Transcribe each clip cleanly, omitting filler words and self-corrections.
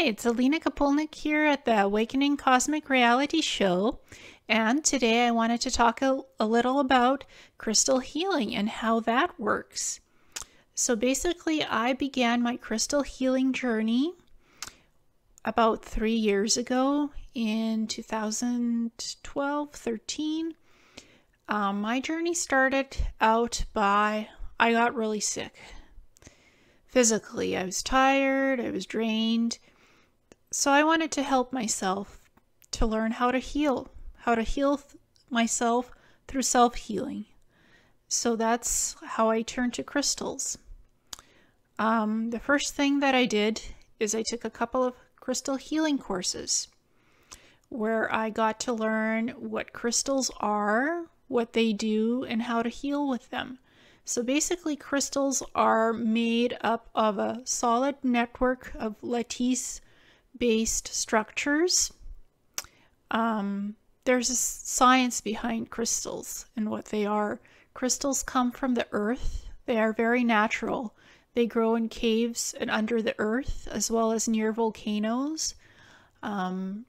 Hi, it's Alina Kapolnik here at the Awakening Cosmic Reality Show, and today I wanted to talk a little about crystal healing and how that works. So basically, I began my crystal healing journey about 3 years ago in 2012-13. My journey started out by I got really sick. Physically, I was tired, I was drained. So I wanted to help myself to learn how to heal myself through self-healing. So that's how I turned to crystals. The first thing that I did is I took a couple of crystal healing courses where I got to learn what crystals are, what they do, and how to heal with them. So basically, crystals are made up of a solid network of lattice-based structures. There's a science behind crystals and what they are. Crystals come from the earth. They are very natural. They grow in caves and under the earth, as well as near volcanoes. And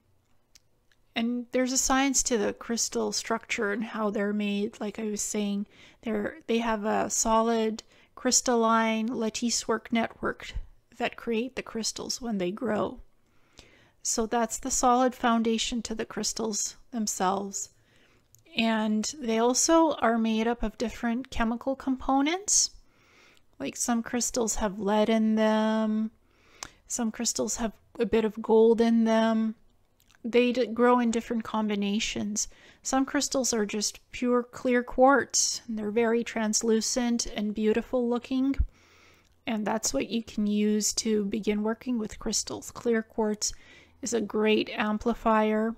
there's a science to the crystal structure and how they're made. Like I was saying, they have a solid crystalline latticework network that create the crystals when they grow. So that's the solid foundation to the crystals themselves. And they also are made up of different chemical components. Like some crystals have lead in them. Some crystals have a bit of gold in them. They grow in different combinations. Some crystals are just pure clear quartz, and they're very translucent and beautiful looking. And that's what you can use to begin working with crystals. Clear quartz is a great amplifier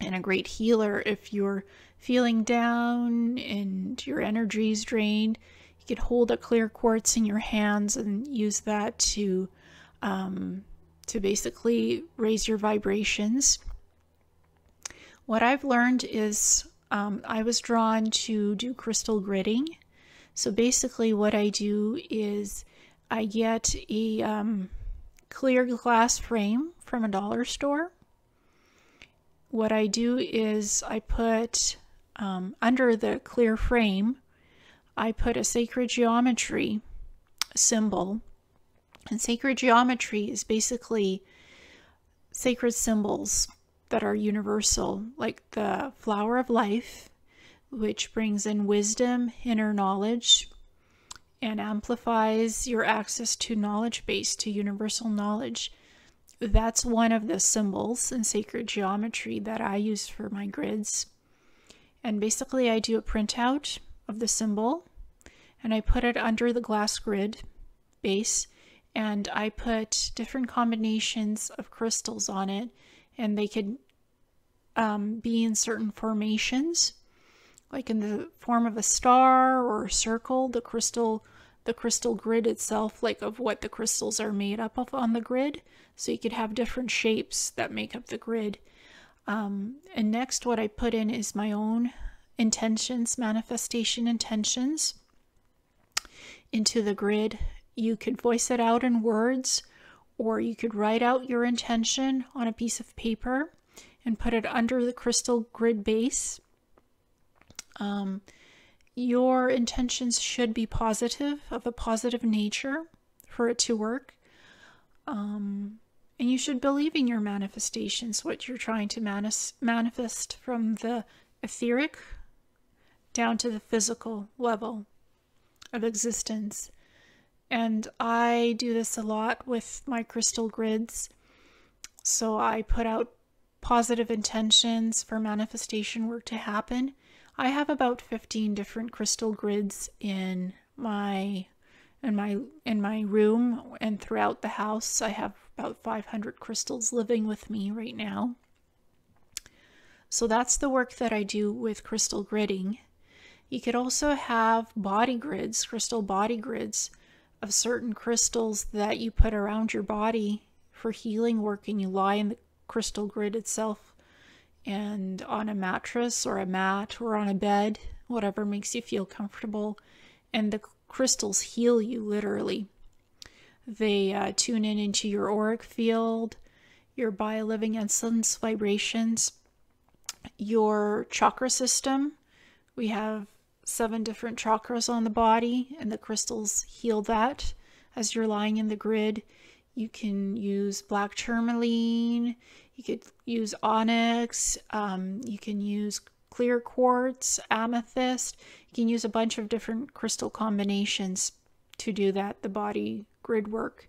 and a great healer if you're feeling down and your energy is drained. You could hold a clear quartz in your hands and use that to basically raise your vibrations. What I've learned is I was drawn to do crystal gridding. So basically what I do is I get a clear glass frame from a dollar store. What I do is I put under the clear frame, I put a sacred geometry symbol. And sacred geometry is basically sacred symbols that are universal, like the flower of life, which brings in wisdom, inner knowledge, and amplifies your access to knowledge base, to universal knowledge. That's one of the symbols in sacred geometry that I use for my grids. And basically I do a printout of the symbol and I put it under the glass grid base. And I put different combinations of crystals on it, and they could be in certain formations, like in the form of a star or a circle. The crystal grid itself, like of what the crystals are made up of on the grid. So you could have different shapes that make up the grid. And next, what I put in is my own intentions, manifestation intentions, into the grid. You could voice it out in words, or you could write out your intention on a piece of paper and put it under the crystal grid base. Your intentions should be positive, of a positive nature for it to work. And you should believe in your manifestations, what you're trying to manifest from the etheric down to the physical level of existence. And I do this a lot with my crystal grids. So I put out positive intentions for manifestation work to happen. I have about 15 different crystal grids in my room and throughout the house. I have about 500 crystals living with me right now. So that's the work that I do with crystal gridding. You could also have body grids, crystal body grids, of certain crystals that you put around your body for healing work, and you lie in the crystal grid itself and on a mattress or a mat or on a bed, whatever makes you feel comfortable, and the crystals heal you literally. They tune in into your auric field. your bioliving essence vibrations, your chakra system. We have 7 different chakras on the body, and the crystals heal that as you're lying in the grid. You can use black tourmaline, you could use onyx, you can use clear quartz, amethyst. You can use a bunch of different crystal combinations to do that, the body grid work.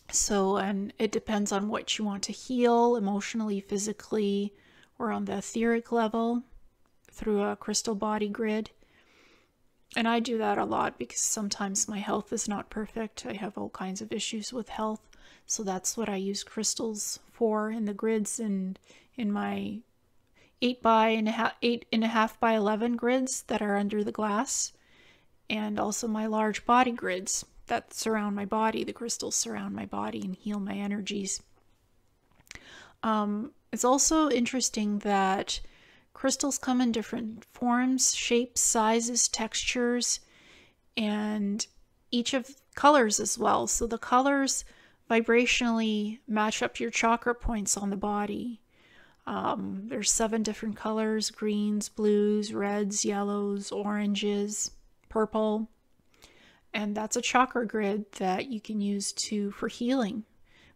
So, and it depends on what you want to heal emotionally, physically, or on the etheric level through a crystal body grid. And I do that a lot because sometimes my health is not perfect. I have all kinds of issues with health. So that's what I use crystals for in the grids and in my 8.5 by 11 grids that are under the glass. And also my large body grids that surround my body. The crystals surround my body and heal my energies. It's also interesting that crystals come in different forms, shapes, sizes, textures, and each of colors as well. So the colors vibrationally match up to your chakra points on the body. There's 7 different colors: greens, blues, reds, yellows, oranges, purple. And that's a chakra grid that you can use for healing.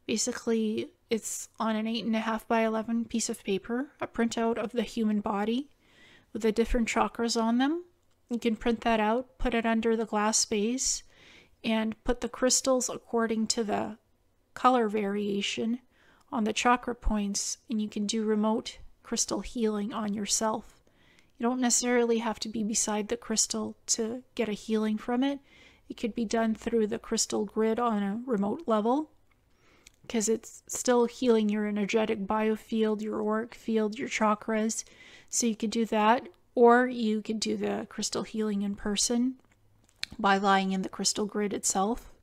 Basically, it's on an 8.5 by 11 piece of paper, a printout of the human body with the different chakras on them. You can print that out, put it under the glass base, and put the crystals according to the color variation on the chakra points, and you can do remote crystal healing on yourself. You don't necessarily have to be beside the crystal to get a healing from it. It could be done through the crystal grid on a remote level, because it's still healing your energetic biofield, your auric field, your chakras. So you could do that, or you could do the crystal healing in person by lying in the crystal grid itself,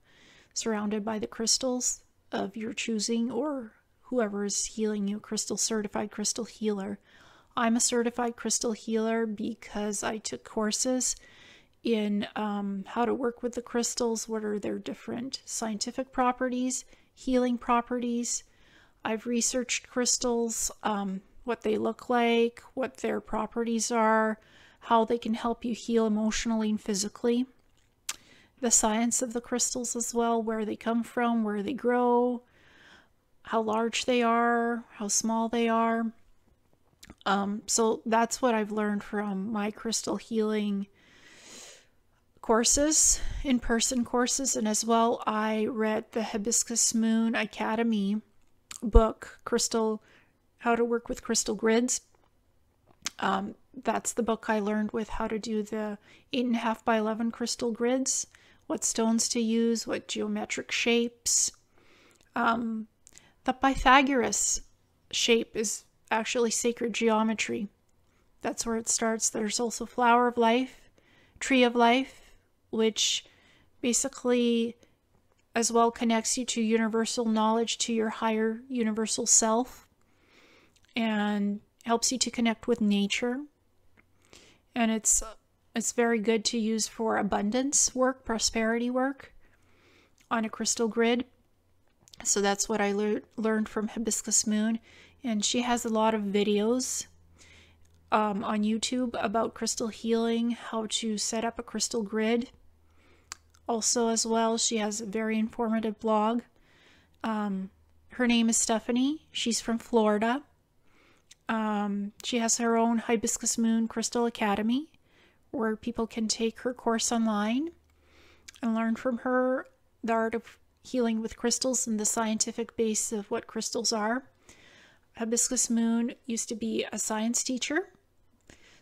surrounded by the crystals of your choosing, or whoever is healing you, certified crystal healer. I'm a certified crystal healer because I took courses in how to work with the crystals, what are their different scientific properties, healing properties. I've researched crystals, what they look like, what their properties are, how they can help you heal emotionally and physically. The science of the crystals as well, where they come from, where they grow, how large they are, how small they are. So that's what I've learned from my crystal healing courses, in-person courses, and as well I read the Hibiscus Moon Academy book, How to Work with Crystal Grids. That's the book I learned with how to do the 8.5 by 11 crystal grids, what stones to use, what geometric shapes. The Pythagoras shape is actually sacred geometry. That's where it starts. There's also Flower of Life, Tree of Life, which basically as well connects you to universal knowledge, to your higher universal self, and helps you to connect with nature. And it's very good to use for abundance work, prosperity work on a crystal grid. So that's what I learned from Hibiscus Moon. And she has a lot of videos on YouTube about crystal healing, how to set up a crystal grid. Also, as well, she has a very informative blog. Her name is Stephanie. She's from Florida. She has her own Hibiscus Moon Crystal Academy, where people can take her course online and learn from her the art of healing with crystals and the scientific base of what crystals are. Hibiscus Moon used to be a science teacher,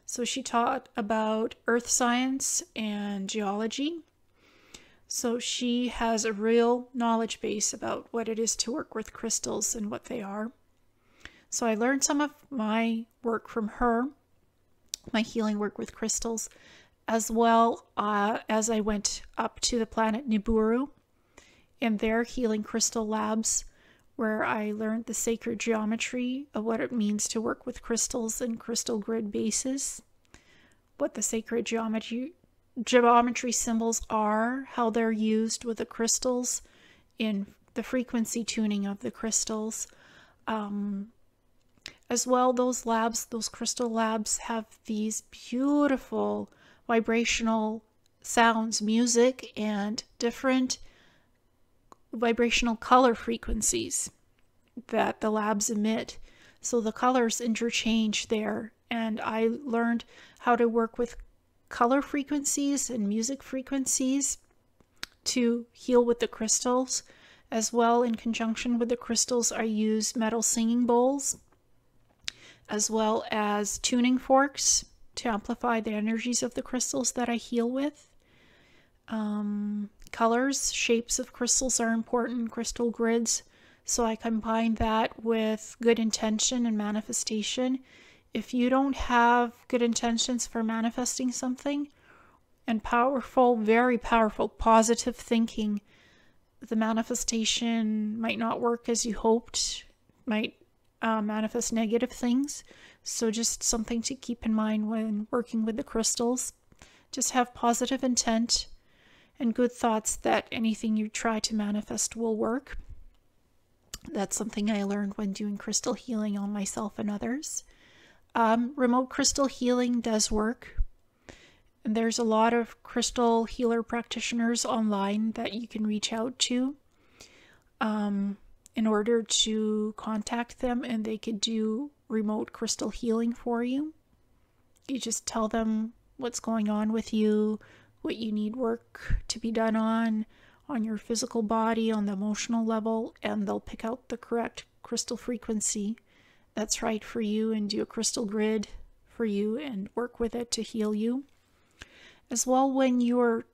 so she taught about earth science and geology. So she has a real knowledge base about what it is to work with crystals and what they are. So I learned some of my work from her, my healing work with crystals, as well as I went up to the planet Niburu in their healing crystal labs, where I learned the sacred geometry of what it means to work with crystals and crystal grid bases, what the sacred geometry symbols are, how they're used with the crystals in the frequency tuning of the crystals. As well, those crystal labs have these beautiful vibrational sounds, music, and different vibrational color frequencies that the labs emit. So the colors interchange there, and I learned how to work with color frequencies and music frequencies to heal with the crystals. As well, in conjunction with the crystals, I use metal singing bowls, as well as tuning forks to amplify the energies of the crystals that I heal with. Colors, shapes of crystals are important, crystal grids. So I combine that with good intention and manifestation. If you don't have good intentions for manifesting something and powerful, very powerful, positive thinking, the manifestation might not work as you hoped, might manifest negative things. So just something to keep in mind when working with the crystals. Just have positive intent and good thoughts that anything you try to manifest will work. That's something I learned when doing crystal healing on myself and others. Remote crystal healing does work. And there's a lot of crystal healer practitioners online that you can reach out to in order to contact them, and they could do remote crystal healing for you. You just tell them what's going on with you, what you need work to be done on your physical body, on the emotional level, and they'll pick out the correct crystal frequency that's right for you and do a crystal grid for you and work with it to heal you. As well, when you're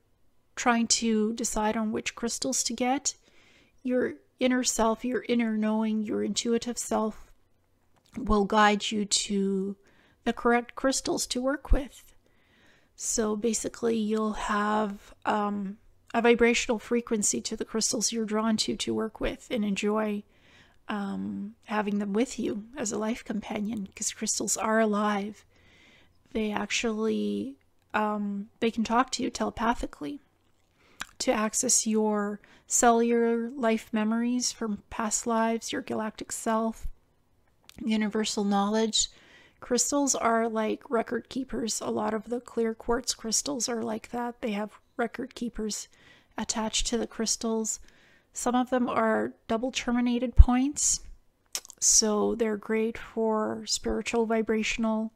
trying to decide on which crystals to get, your inner self, your inner knowing, your intuitive self will guide you to the correct crystals to work with. So basically, you'll have a vibrational frequency to the crystals you're drawn to work with and enjoy having them with you as a life companion, because crystals are alive. They actually, they can talk to you telepathically to access your cellular life memories from past lives, your galactic self, universal knowledge. Crystals are like record keepers. A lot of the clear quartz crystals are like that. They have record keepers attached to the crystals. Some of them are double terminated points, so they're great for spiritual vibrational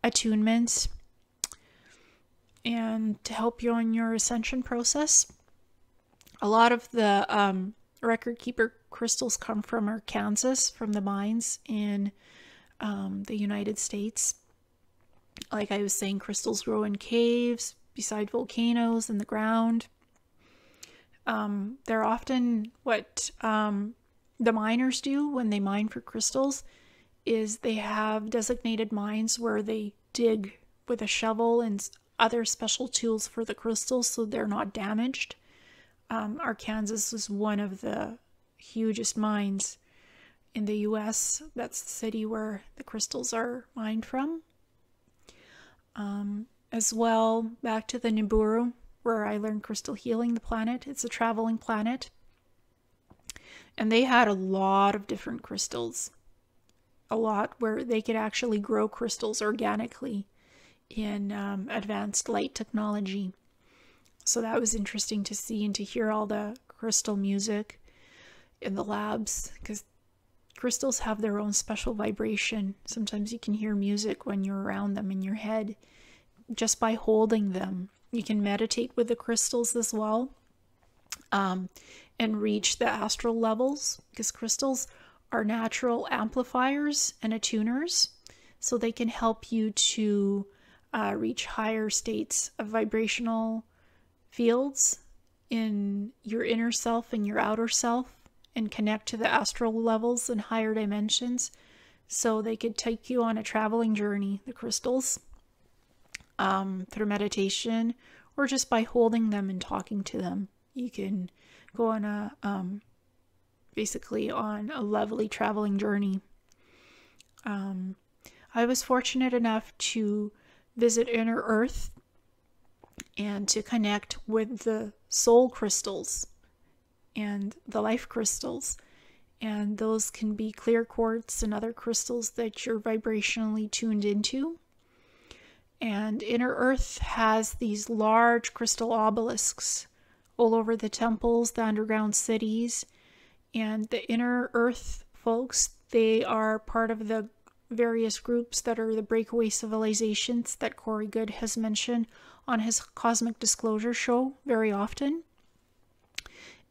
attunements and to help you on your ascension process. A lot of the record keeper crystals come from Arkansas, from the mines in the United States. Like I was saying, crystals grow in caves, beside volcanoes, in the ground. They're often what the miners do when they mine for crystals is they have designated mines where they dig with a shovel and other special tools for the crystals so they're not damaged. Arkansas is one of the hugest mines in the US. That's the city where the crystals are mined from. As well, back to the Niburu, where I learned crystal healing, the planet. It's a traveling planet. And they had a lot of different crystals. A lot where they could actually grow crystals organically in advanced light technology. So that was interesting to see and to hear all the crystal music in the labs, because crystals have their own special vibration. Sometimes you can hear music when you're around them in your head just by holding them. You can meditate with the crystals as well and reach the astral levels, because crystals are natural amplifiers and attuners, so they can help you to reach higher states of vibrational fields in your inner self and your outer self and connect to the astral levels and higher dimensions. So they could take you on a traveling journey, the crystals, through meditation or just by holding them and talking to them. You can go on a basically on a lovely traveling journey. I was fortunate enough to visit Inner Earth and to connect with the soul crystals and the life crystals. And those can be clear quartz and other crystals that you're vibrationally tuned into. And Inner Earth has these large crystal obelisks all over the temples, the underground cities. And the Inner Earth folks, they are part of the various groups that are the breakaway civilizations that Corey Good has mentioned on his Cosmic Disclosure show very often.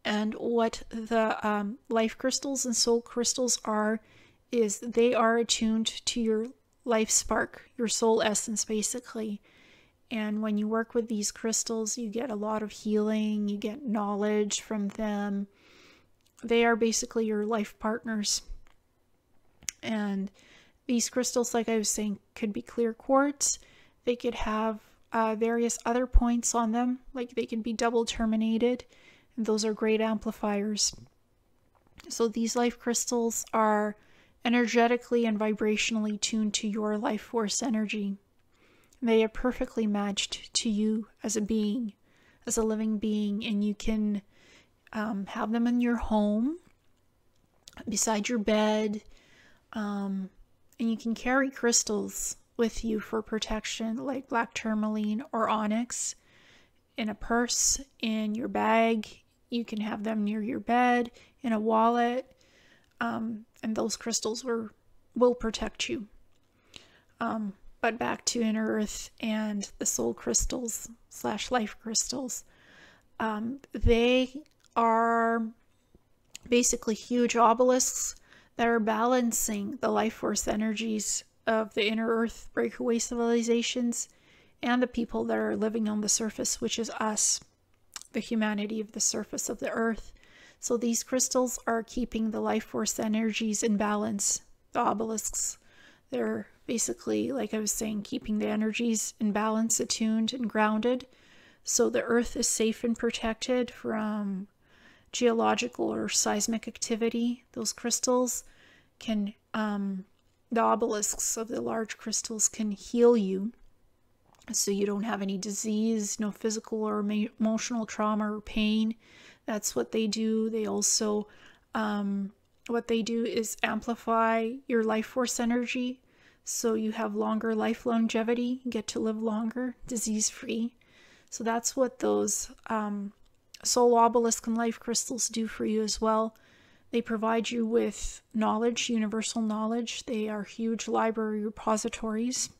And what the life crystals and soul crystals are is they are attuned to your life spark, your soul essence, basically. And when you work with these crystals, you get a lot of healing, you get knowledge from them. They are basically your life partners. And these crystals, like I was saying, could be clear quartz. They could have various other points on them, like they can be double terminated. And those are great amplifiers. So these life crystals are energetically and vibrationally tuned to your life force energy. They are perfectly matched to you as a being, as a living being, and you can have them in your home, beside your bed, and you can carry crystals with you for protection, like black tourmaline or onyx, in a purse, in your bag. You can have them near your bed, in a wallet, and those crystals will protect you. But back to Inner Earth and the soul crystals / life crystals. They are basically huge obelisks that are balancing the life force energies of the Inner Earth breakaway civilizations and the people that are living on the surface, which is us, the humanity of the surface of the earth. So these crystals are keeping the life force energies in balance. The obelisks, they're basically, like I was saying, keeping the energies in balance, attuned and grounded. So the earth is safe and protected from geological or seismic activity. Those crystals can, the obelisks of the large crystals can heal you, so you don't have any disease, no physical or emotional trauma or pain. That's what they do. They also, what they do is amplify your life force energy, so you have longer life longevity, you get to live longer, disease-free. So that's what those soul obelisk and life crystals do for you as well. They provide you with knowledge, universal knowledge. They are huge library repositories.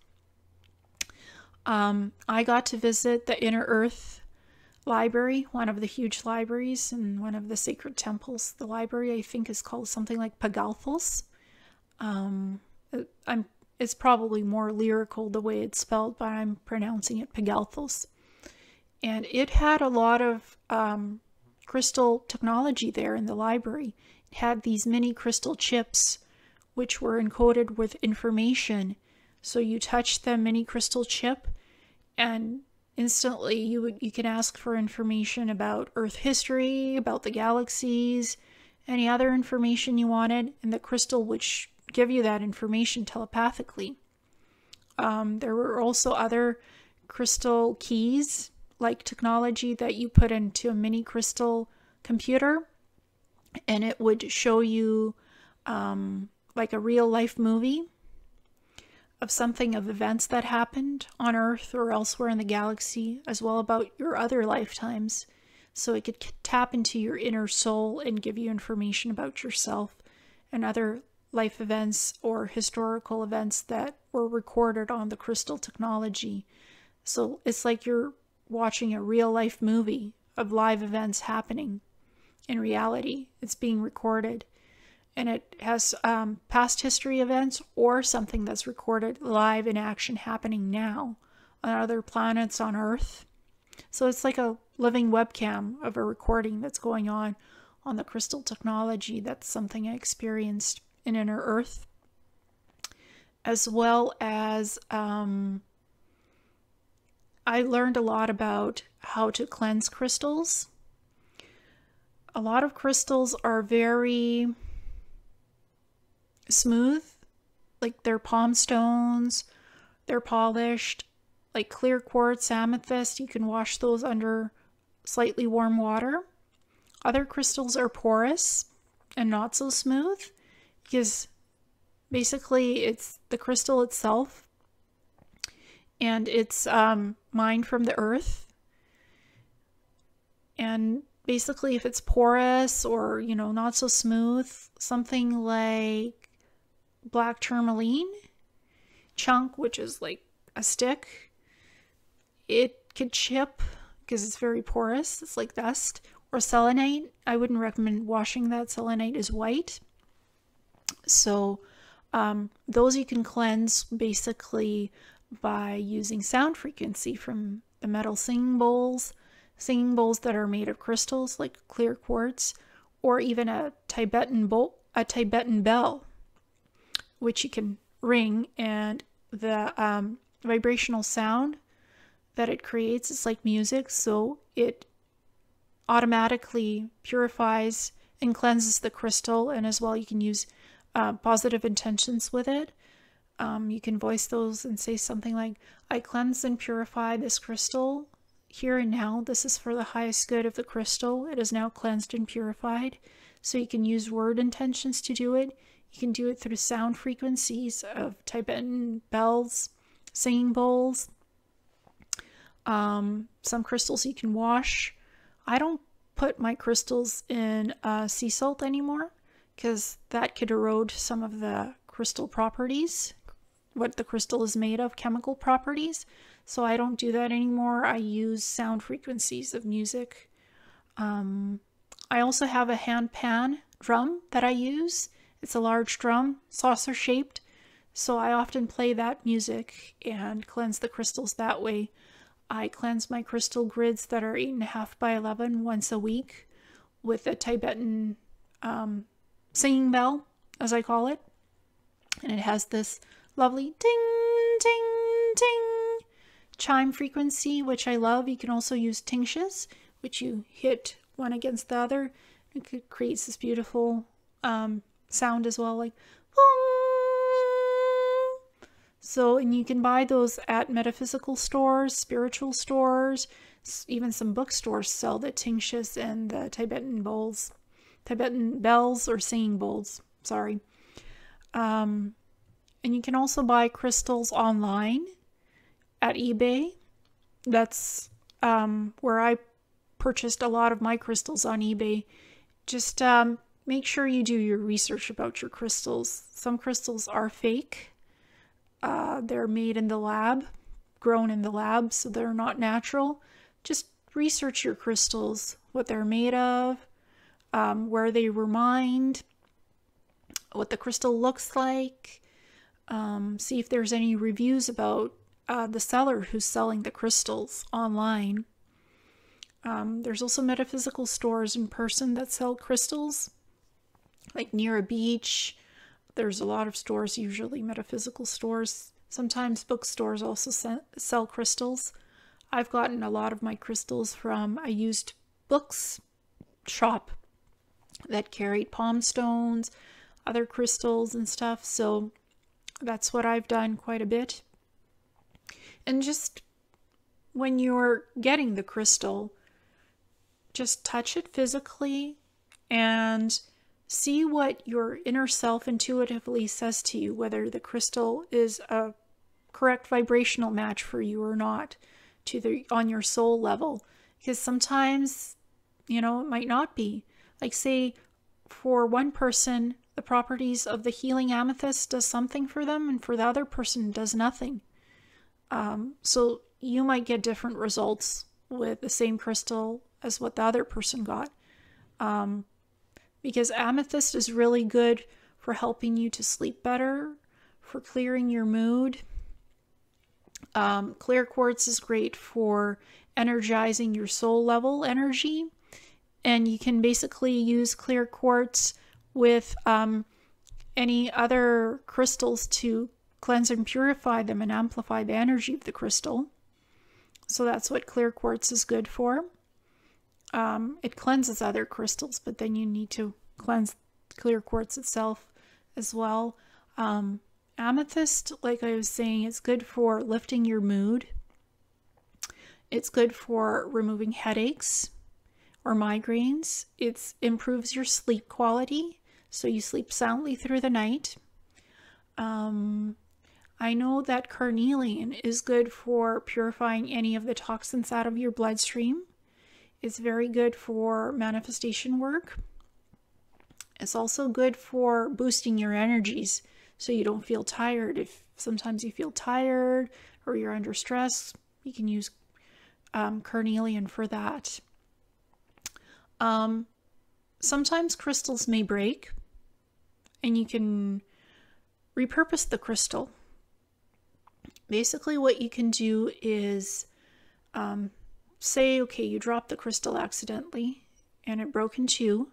I got to visit the Inner Earth Library, one of the huge libraries in one of the sacred temples. The library, I think, is called something like Pagalthos. It's probably more lyrical the way it's spelled, but I'm pronouncing it Pagalthos. And it had a lot of crystal technology there in the library. It had these mini crystal chips, which were encoded with information. So you touch the mini crystal chip, and instantly you can ask for information about Earth history, about the galaxies, any other information you wanted, and the crystal would give you that information telepathically. There were also other crystal keys, like technology that you put into a mini crystal computer, and it would show you like a real life movie of something, of events that happened on Earth or elsewhere in the galaxy, as well about your other lifetimes. So it could tap into your inner soul and give you information about yourself and other life events or historical events that were recorded on the crystal technology. So it's like you're watching a real life movie of live events happening in reality. It's being recorded. And it has past history events or something that's recorded live in action happening now on other planets on Earth. So it's like a living webcam of a recording that's going on the crystal technology. That's something I experienced in Inner Earth. As well as I learned a lot about how to cleanse crystals. A lot of crystals are very smooth, like they're palm stones, they're polished, like clear quartz, amethyst. You can wash those under slightly warm water. Other crystals are porous and not so smooth because basically it's the crystal itself, and it's mined from the earth. And basically if it's porous or, you know, not so smooth, something like black tourmaline chunk, which is like a stick, it could chip because it's very porous. It's like dust. Or selenite, I wouldn't recommend washing that. Selenite is white. So those you can cleanse basically by using sound frequency from the metal singing bowls that are made of crystals like clear quartz, or even a Tibetan bell, which you can ring, and the vibrational sound that it creates is like music, so it automatically purifies and cleanses the crystal. And as well, you can use positive intentions with it. You can voice those and say something like, I cleanse and purify this crystal here and now. This is for the highest good of the crystal. It is now cleansed and purified. So you can use word intentions to do it. You can do it through sound frequencies of Tibetan bells, singing bowls. Some crystals you can wash. I don't put my crystals in sea salt anymore because that could erode some of the crystal properties, what the crystal is made of, chemical properties. So I don't do that anymore. I use sound frequencies of music. I also have a hand pan drum that I use. It's a large drum, saucer shaped. So I often play that music and cleanse the crystals that way. I cleanse my crystal grids that are 8.5 by 11 once a week with a Tibetan singing bell, as I call it. And it has this lovely ding, ding, ding chime frequency, which I love. You can also use tingshes, which you hit one against the other. It creates this beautiful sound as well, like boom. So, and you can buy those at metaphysical stores, spiritual stores, even some bookstores sell the tingshes and the Tibetan bells or singing bowls, sorry. And you can also buy crystals online at eBay. That's where I purchased a lot of my crystals, on eBay. Just make sure you do your research about your crystals. Some crystals are fake. They're made in the lab, grown in the lab, so they're not natural. Just research your crystals, what they're made of, where they were mined, what the crystal looks like. See if there's any reviews about the seller who's selling the crystals online. There's also metaphysical stores in person that sell crystals, like near a beach. There's a lot of stores, usually metaphysical stores. Sometimes bookstores also sell crystals. I've gotten a lot of my crystals from a used books shop that carried palm stones, other crystals and stuff. So that's what I've done quite a bit. And just when you're getting the crystal, just touch it physically and see what your inner self intuitively says to you, whether the crystal is a correct vibrational match for you or not on your soul level. Because sometimes, you know, it might not be. Like, say, for one person, the properties of the healing amethyst does something for them, and for the other person does nothing. So you might get different results with the same crystal as what the other person got. Because amethyst is really good for helping you to sleep better, for clearing your mood. Clear quartz is great for energizing your soul level energy. And you can basically use clear quartz with any other crystals to cleanse and purify them and amplify the energy of the crystal. So that's what clear quartz is good for. It cleanses other crystals, but then you need to cleanse clear quartz itself as well. Amethyst, like I was saying, is good for lifting your mood. It's good for removing headaches or migraines. It improves your sleep quality, so you sleep soundly through the night. I know that carnelian is good for purifying any of the toxins out of your bloodstream. It's very good for manifestation work. It's also good for boosting your energies so you don't feel tired. If sometimes you feel tired or you're under stress, you can use carnelian for that. Sometimes crystals may break, and you can repurpose the crystal. Basically, what you can do is say, okay, you dropped the crystal accidentally and it broke in two.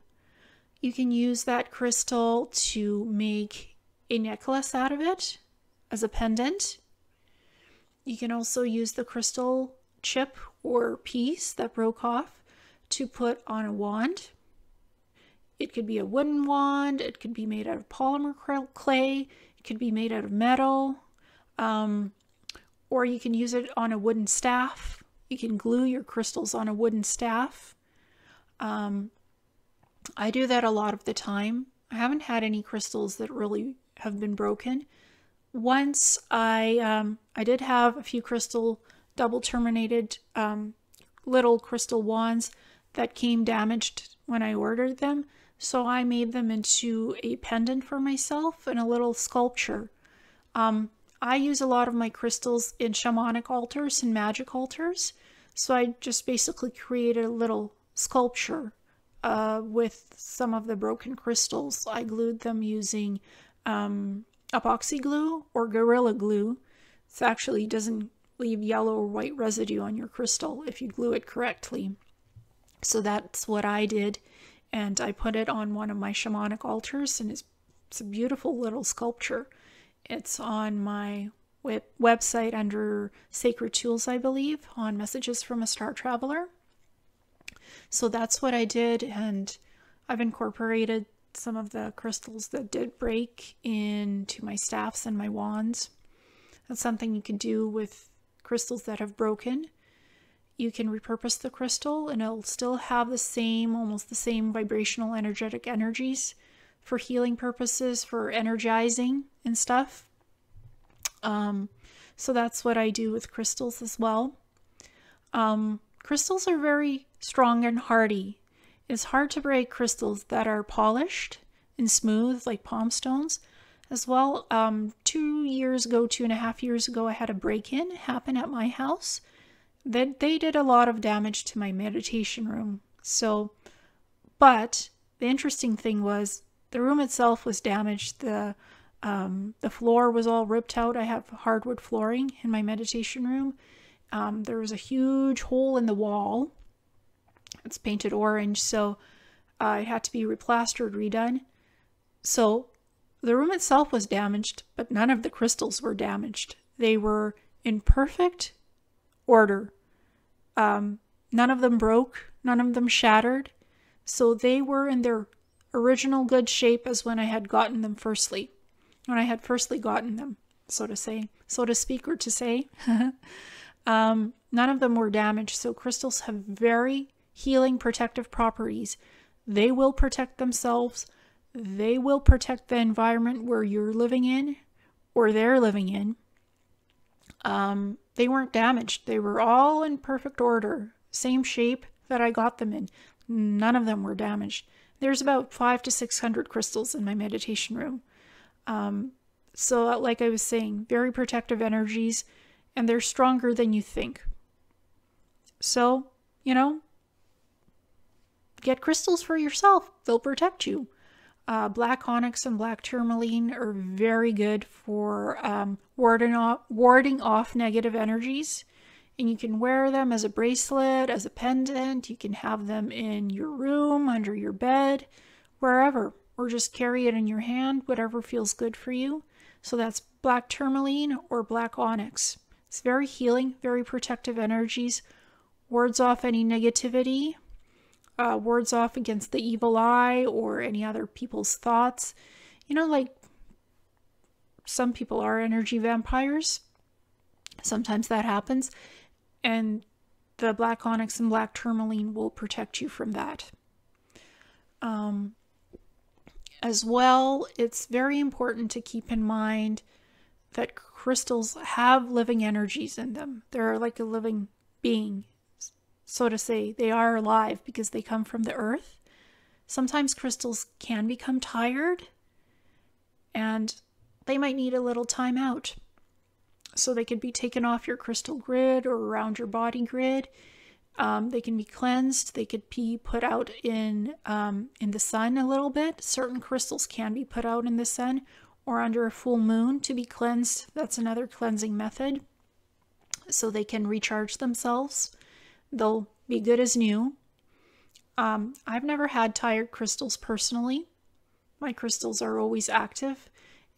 You can use that crystal to make a necklace out of it as a pendant. You can also use the crystal chip or piece that broke off to put on a wand. It could be a wooden wand, it could be made out of polymer clay, it could be made out of metal, or you can use it on a wooden staff. You can glue your crystals on a wooden staff. I do that a lot of the time. I haven't had any crystals that really have been broken. Once I did have a few crystal double terminated little crystal wands that came damaged when I ordered them. So I made them into a pendant for myself and a little sculpture. I use a lot of my crystals in shamanic altars and magic altars. So I just basically created a little sculpture with some of the broken crystals. I glued them using epoxy glue or Gorilla Glue. It actually doesn't leave yellow or white residue on your crystal if you glue it correctly. So that's what I did, and I put it on one of my shamanic altars, and it's a beautiful little sculpture. It's on my website under Sacred Tools, I believe, on Messages from a Star Traveler. So that's what I did, and I've incorporated some of the crystals that did break into my staffs and my wands. That's something you can do with crystals that have broken. You can repurpose the crystal and it'll still have the same, almost the same vibrational energetic energies for healing purposes, for energizing and stuff. So that's what I do with crystals as well. Crystals are very strong and hardy. It's hard to break crystals that are polished and smooth like palm stones. As well, 2.5 years ago, I had a break-in happen at my house. They did a lot of damage to my meditation room. But the interesting thing was the room itself was damaged. The floor was all ripped out. I have hardwood flooring in my meditation room. There was a huge hole in the wall. It's painted orange, so it had to be replastered, redone. So the room itself was damaged, but none of the crystals were damaged. They were in perfect order. None of them broke, none of them shattered. So they were in their original good shape as when I had gotten them firstly. When I had firstly gotten them, so to speak. None of them were damaged. So crystals have very healing, protective properties. They will protect themselves. They will protect the environment where you're living in or they're living in. They weren't damaged. They were all in perfect order. Same shape that I got them in. None of them were damaged. There's about 500 to 600 crystals in my meditation room. So like I was saying, very protective energies, and they're stronger than you think. So, get crystals for yourself. They'll protect you. Black onyx and black tourmaline are very good for warding off negative energies. And you can wear them as a bracelet, as a pendant. You can have them in your room, under your bed, wherever. Or just carry it in your hand, whatever feels good for you. So that's black tourmaline or black onyx. It's very healing, very protective energies. Wards off any negativity. Wards off against the evil eye or any other people's thoughts. Like some people are energy vampires. Sometimes that happens. And the black onyx and black tourmaline will protect you from that. As well, it's very important to keep in mind that crystals have living energies in them. They're like a living being, so to say. They are alive because they come from the earth. Sometimes crystals can become tired and they might need a little time out. So they could be taken off your crystal grid or around your body grid. They can be cleansed. They could be put out in the sun a little bit. Certain crystals can be put out in the sun or under a full moon to be cleansed. That's another cleansing method. So they can recharge themselves. They'll be good as new. I've never had tired crystals personally. My crystals are always active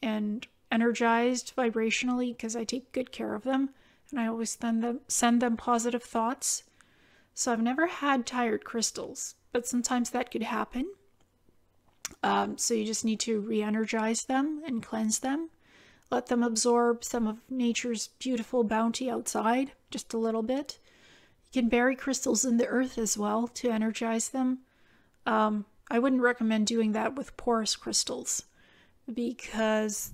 and energized vibrationally because I take good care of them, and I always send them positive thoughts. So I've never had tired crystals, but sometimes that could happen. So you just need to re-energize them and cleanse them. Let them absorb some of nature's beautiful bounty outside, just a little bit. You can bury crystals in the earth as well to energize them. I wouldn't recommend doing that with porous crystals because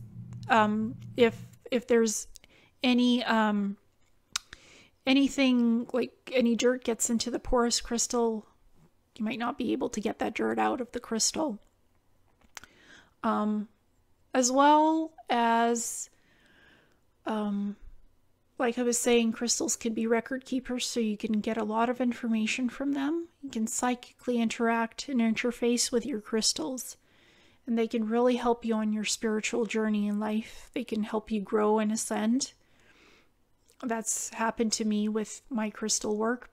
if there's any anything like any dirt gets into the porous crystal, you might not be able to get that dirt out of the crystal. As well as like I was saying, crystals can be record keepers, so you can get a lot of information from them. You can psychically interact and interface with your crystals, and they can really help you on your spiritual journey in life. They can help you grow and ascend. That's happened to me with my crystal work,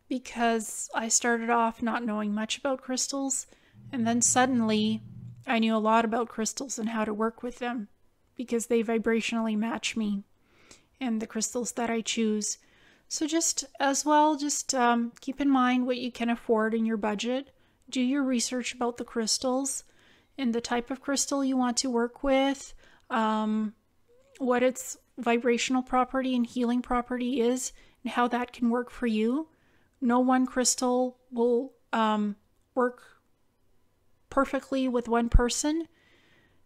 because I started off not knowing much about crystals, and then suddenly I knew a lot about crystals and how to work with them, because they vibrationally match me and the crystals that I choose. So just keep in mind what you can afford in your budget. Do your research about the crystals and the type of crystal you want to work with, what its vibrational property and healing property is, and how that can work for you. No one crystal will work perfectly with one person.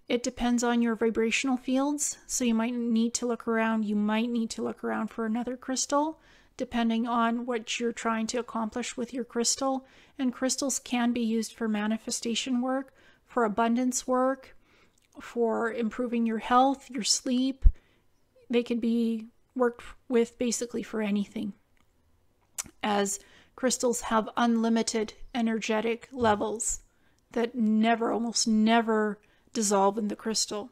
It depends on your vibrational fields, so you might need to look around. You might need to look around for another crystal, depending on what you're trying to accomplish with your crystal. And crystals can be used for manifestation work, for abundance work, for improving your health, your sleep. They can be worked with basically for anything, as crystals have unlimited energetic levels that almost never dissolve in the crystal.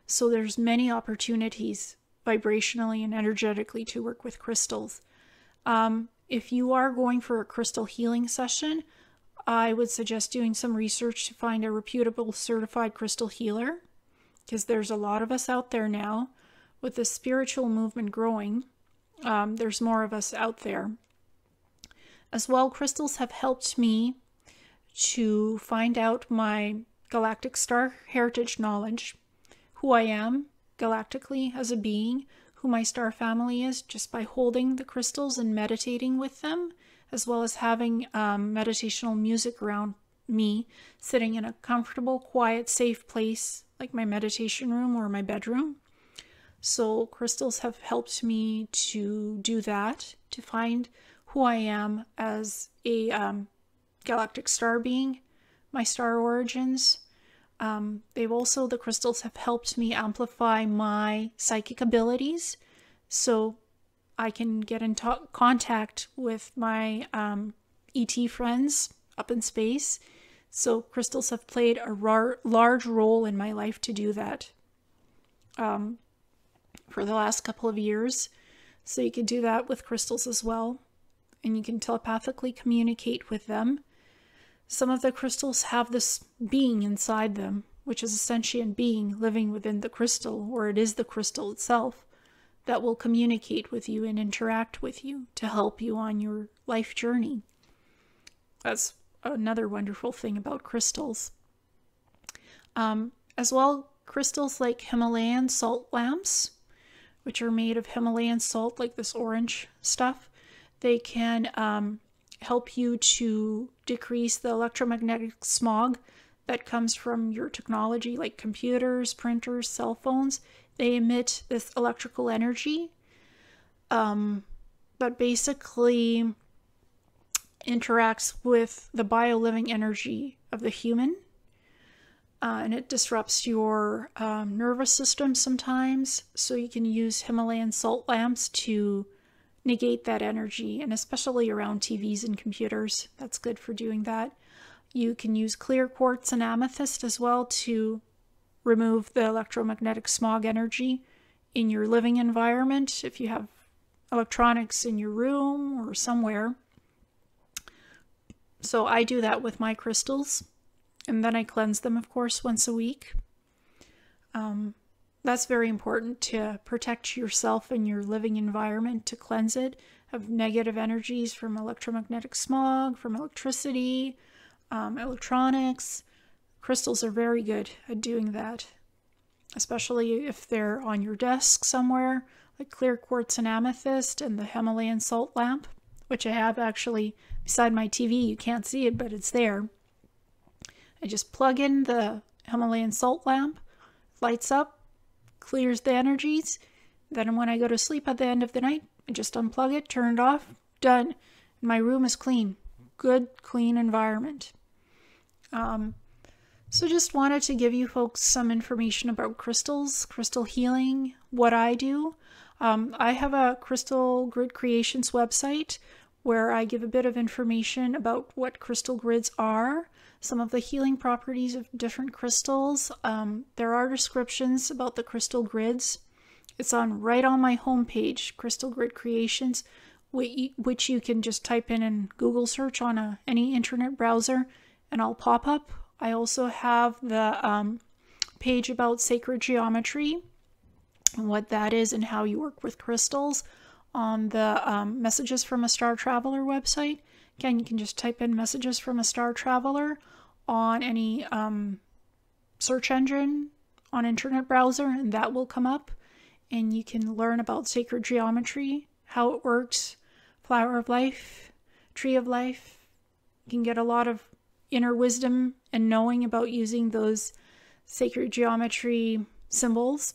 So there's many opportunities vibrationally and energetically to work with crystals. If you are going for a crystal healing session, I would suggest doing some research to find a reputable certified crystal healer, because there's a lot of us out there now. With the spiritual movement growing, there's more of us out there. As well, crystals have helped me to find out my galactic star heritage knowledge, who I am galactically as a being, who my star family is, just by holding the crystals and meditating with them, as well as having meditational music around me, sitting in a comfortable, quiet, safe place like my meditation room or my bedroom. So crystals have helped me to do that, to find who I am as a galactic star being, my star origins. The crystals have helped me amplify my psychic abilities, so I can get in contact with my ET friends up in space. So crystals have played a large role in my life to do that for the last couple of years. So you can do that with crystals as well, and you can telepathically communicate with them. Some of the crystals have this being inside them, which is a sentient being living within the crystal, or it is the crystal itself, that will communicate with you and interact with you to help you on your life journey. That's another wonderful thing about crystals. As well, crystals like Himalayan salt lamps which are made of Himalayan salt, like this orange stuff. They can help you to decrease the electromagnetic smog that comes from your technology, like computers, printers, cell phones. They emit this electrical energy, but basically interacts with the bio-living energy of the human. And it disrupts your nervous system sometimes. So you can use Himalayan salt lamps to negate that energy, and especially around TVs and computers. That's good for doing that. You can use clear quartz and amethyst as well to remove the electromagnetic smog energy in your living environment if you have electronics in your room or somewhere. So I do that with my crystals, and then I cleanse them, of course, once a week. That's very important to protect yourself and your living environment, to cleanse it of negative energies from electromagnetic smog, from electricity, electronics. Crystals are very good at doing that, especially if they're on your desk somewhere, like clear quartz and amethyst and the Himalayan salt lamp, which I have actually beside my TV. You can't see it, but it's there. I just plug in the Himalayan salt lamp, lights up, clears the energies. Then when I go to sleep at the end of the night, I just unplug it, turn it off, done. My room is clean. Good, clean environment. So just wanted to give you folks some information about crystals, crystal healing, what I do. I have a Crystal Grid Creations website where I give a bit of information about what crystal grids are, some of the healing properties of different crystals. There are descriptions about the crystal grids. It's right on my homepage, Crystal Grid Creations, which you can just type in Google search on any internet browser, and I'll pop up. I also have the page about sacred geometry and what that is and how you work with crystals on the Messages from a Star Traveler website. Again, you can just type in Messages from a Star Traveler on any search engine on internet browser, and that will come up, and you can learn about sacred geometry, how it works, flower of life, tree of life. You can get a lot of inner wisdom and knowing about using those sacred geometry symbols.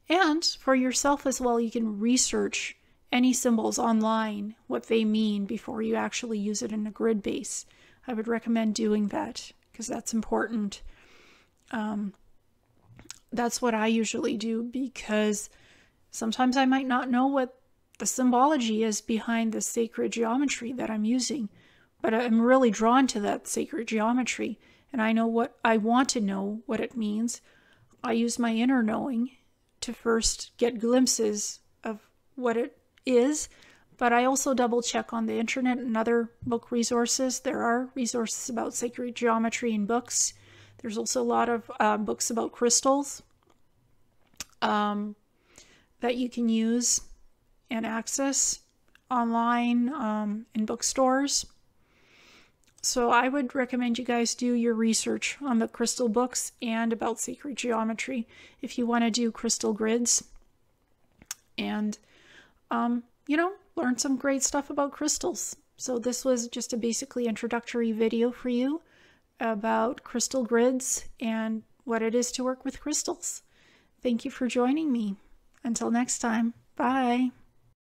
And for yourself as well, you can research any symbols online, what they mean, before you actually use it in a grid base. I would recommend doing that because that's important. That's what I usually do, because sometimes I might not know what the symbology is behind the sacred geometry that I'm using, but I'm really drawn to that sacred geometry, and I know what I want to know what it means. I use my inner knowing to first get glimpses of what it is, but I also double check on the internet and other book resources. There are resources about sacred geometry in books. There's also a lot of books about crystals that you can use and access online in bookstores. So I would recommend you guys do your research on the crystal books and about sacred geometry if you want to do crystal grids. And, learn some great stuff about crystals. So this was just a basically introductory video for you about crystal grids and what it is to work with crystals. Thank you for joining me. Until next time, bye.